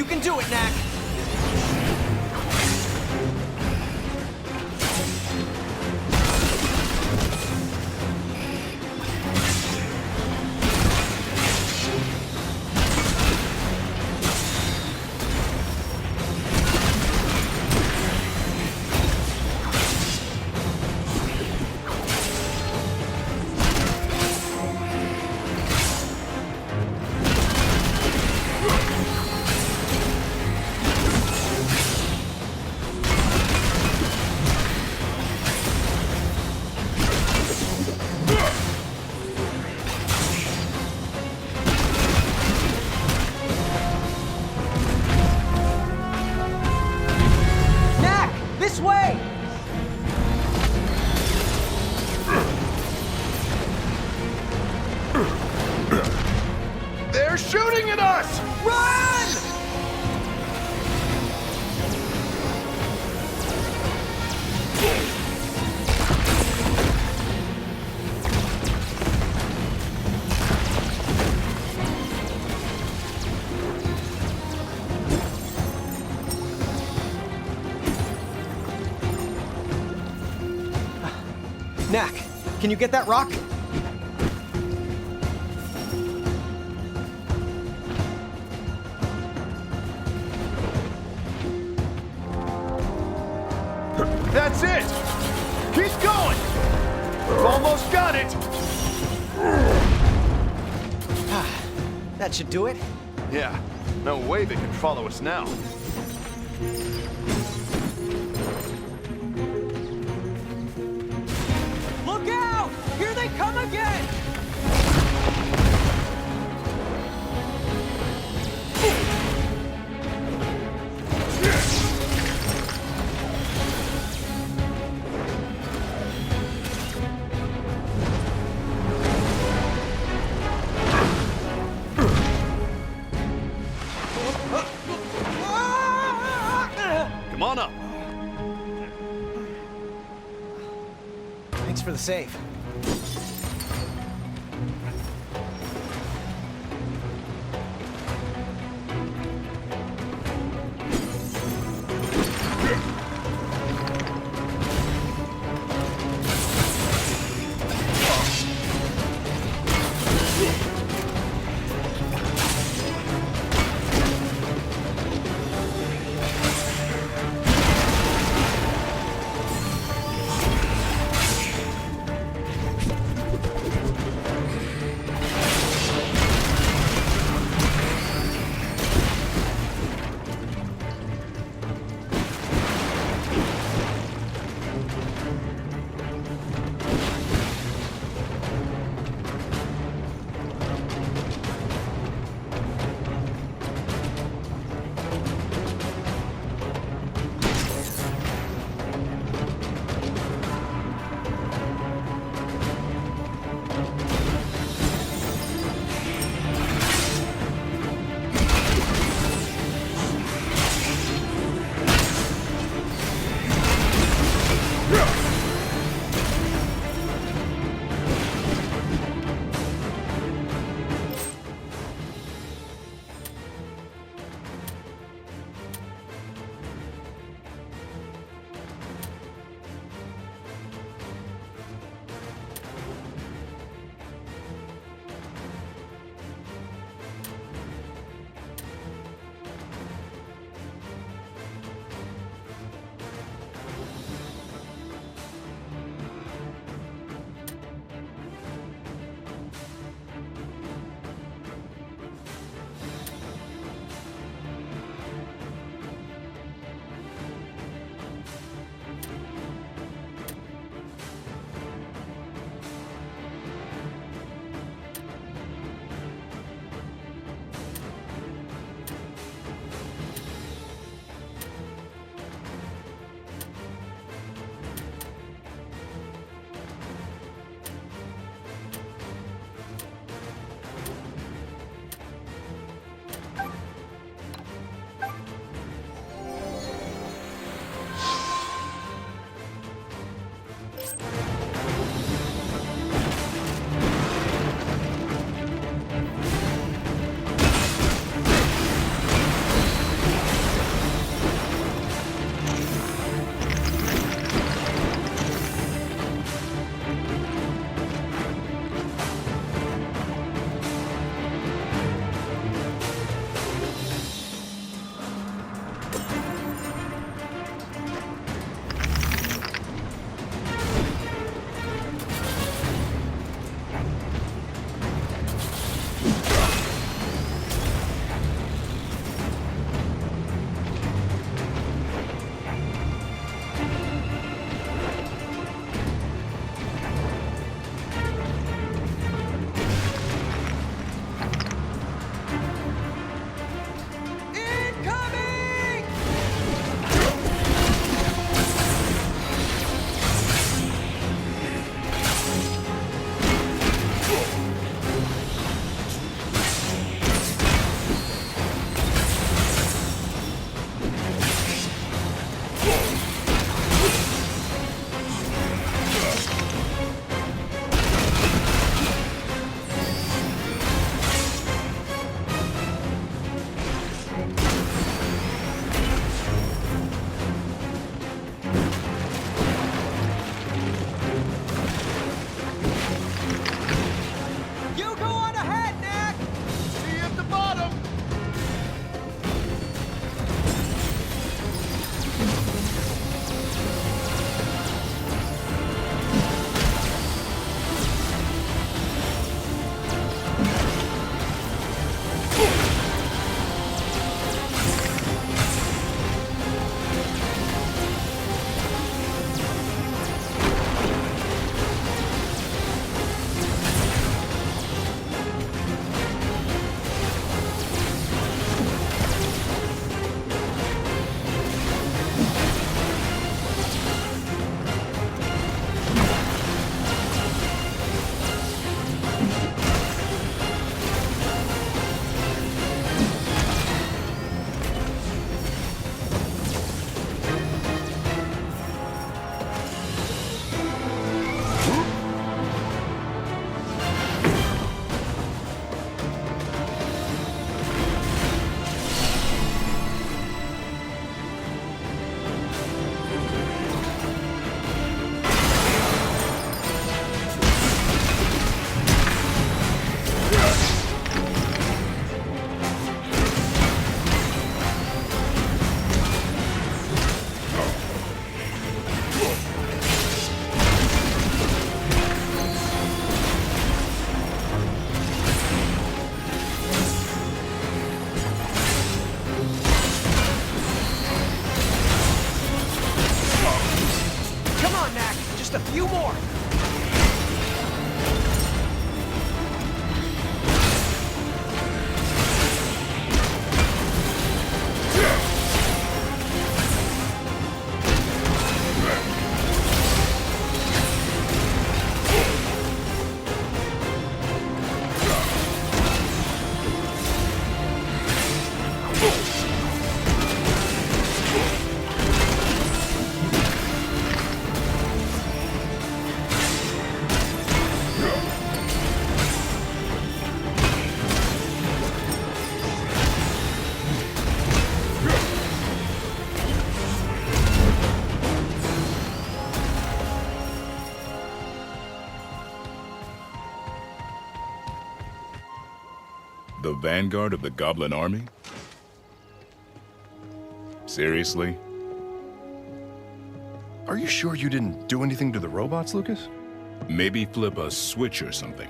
You can do it, Knack! This way! They're shooting at us! Run! Knack, can you get that rock? That's it! Keep going! We've almost got it! That should do it. Yeah, no way they can follow us now. Look out! Here they come again! Come on up. Thanks for the save. Incoming! You go on ahead, Knack! See you at the bottom! Come on, Knack! Just a few more! The vanguard of the Goblin Army? Seriously? Are you sure you didn't do anything to the robots, Lucas? Maybe flip a switch or something.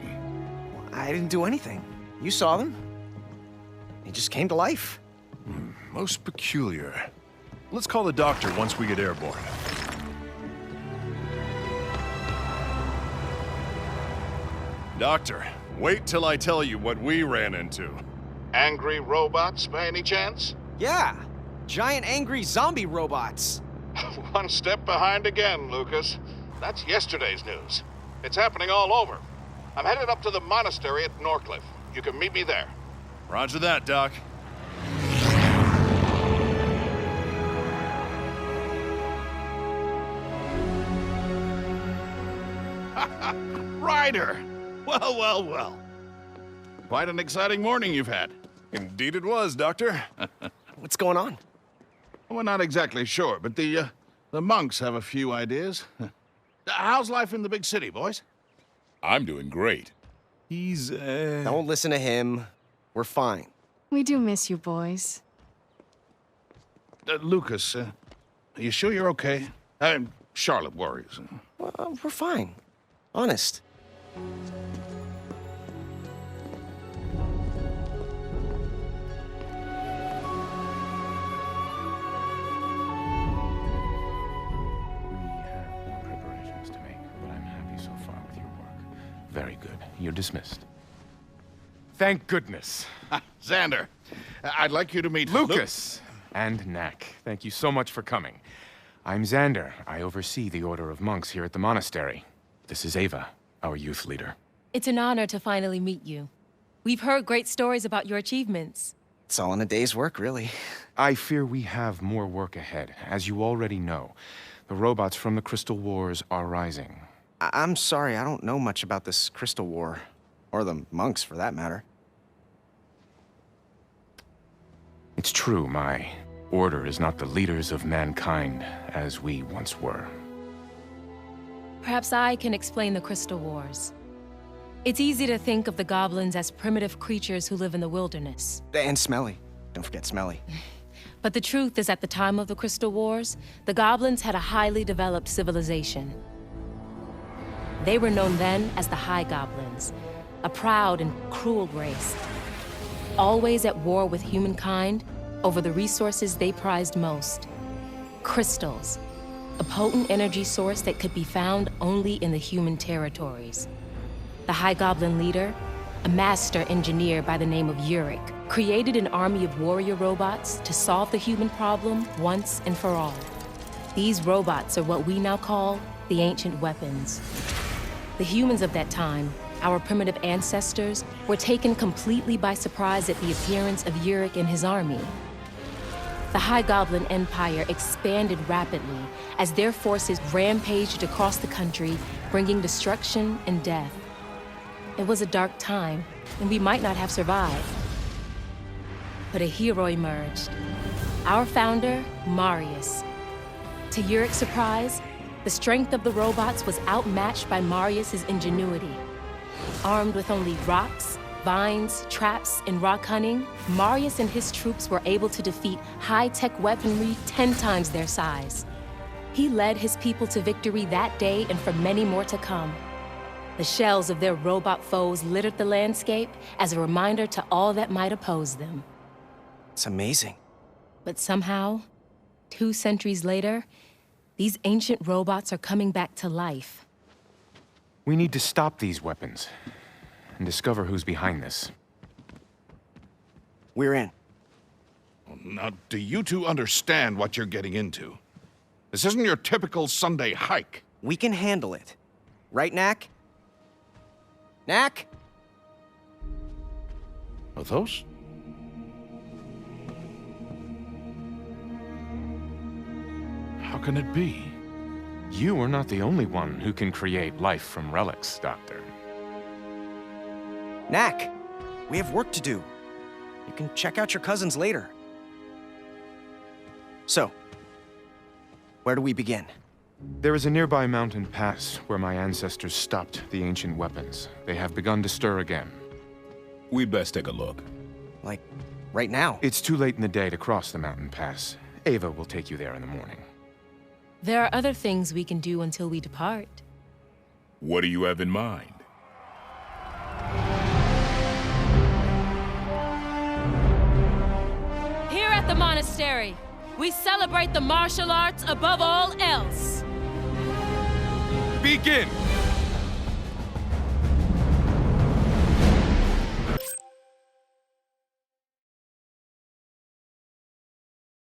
I didn't do anything. You saw them. They just came to life. Most peculiar. Let's call the doctor once we get airborne. Doctor, wait till I tell you what we ran into. Angry robots, by any chance? Yeah! Giant angry zombie robots! One step behind again, Lucas. That's yesterday's news. It's happening all over. I'm headed up to the monastery at Norcliffe. You can meet me there. Roger that, Doc. Ryder! Well, well, well. Quite an exciting morning you've had. Indeed it was, Doctor. What's going on? We're not exactly sure, but the monks have a few ideas. How's life in the big city, boys? I'm doing great. He's, Don't listen to him. We're fine. We do miss you, boys. Lucas, are you sure you're okay? Charlotte worries. Well, we're fine. Honest. We have more preparations to make, but I'm happy so far with your work. Very good. You're dismissed. Thank goodness. Xander, I'd like you to meet Lucas and KNACK. Thank you so much for coming. I'm Xander. I oversee the Order of Monks here at the monastery. This is Ava, our youth leader. It's an honor to finally meet you. We've heard great stories about your achievements. It's all in a day's work, really. I fear we have more work ahead. As you already know, the robots from the Crystal Wars are rising. I'm sorry, I don't know much about this Crystal War. Or the monks, for that matter. It's true, my order is not the leaders of mankind as we once were. Perhaps I can explain the Crystal Wars. It's easy to think of the goblins as primitive creatures who live in the wilderness. And Smelly. Don't forget Smelly. But the truth is, at the time of the Crystal Wars, the goblins had a highly developed civilization. They were known then as the High Goblins, a proud and cruel race, always at war with humankind over the resources they prized most. Crystals, a potent energy source that could be found only in the human territories. The High Goblin leader, a master engineer by the name of Yurik, created an army of warrior robots to solve the human problem once and for all. These robots are what we now call the ancient weapons. The humans of that time, our primitive ancestors, were taken completely by surprise at the appearance of Yurik and his army. The High Goblin Empire expanded rapidly as their forces rampaged across the country, bringing destruction and death. It was a dark time, and we might not have survived. But a hero emerged. Our founder, Marius. To Yurik's surprise, the strength of the robots was outmatched by Marius's ingenuity. Armed with only rocks, vines, traps, and raw cunning, Marius and his troops were able to defeat high-tech weaponry 10 times their size. He led his people to victory that day and for many more to come. The shells of their robot foes littered the landscape as a reminder to all that might oppose them. It's amazing. But somehow, 2 centuries later, these ancient robots are coming back to life. We need to stop these weapons and discover who's behind this. We're in. Now, do you two understand what you're getting into? This isn't your typical Sunday hike. We can handle it. Right, Knack? Knack? Are those? How can it be? You are not the only one who can create life from relics, Doctor. Knack, we have work to do. You can check out your cousins later. So, where do we begin? There is a nearby mountain pass where my ancestors stopped the ancient weapons. They have begun to stir again. We'd best take a look. Like, right now? It's too late in the day to cross the mountain pass. Ava will take you there in the morning. There are other things we can do until we depart. What do you have in mind? Here at the monastery, we celebrate the martial arts above all else. Begin!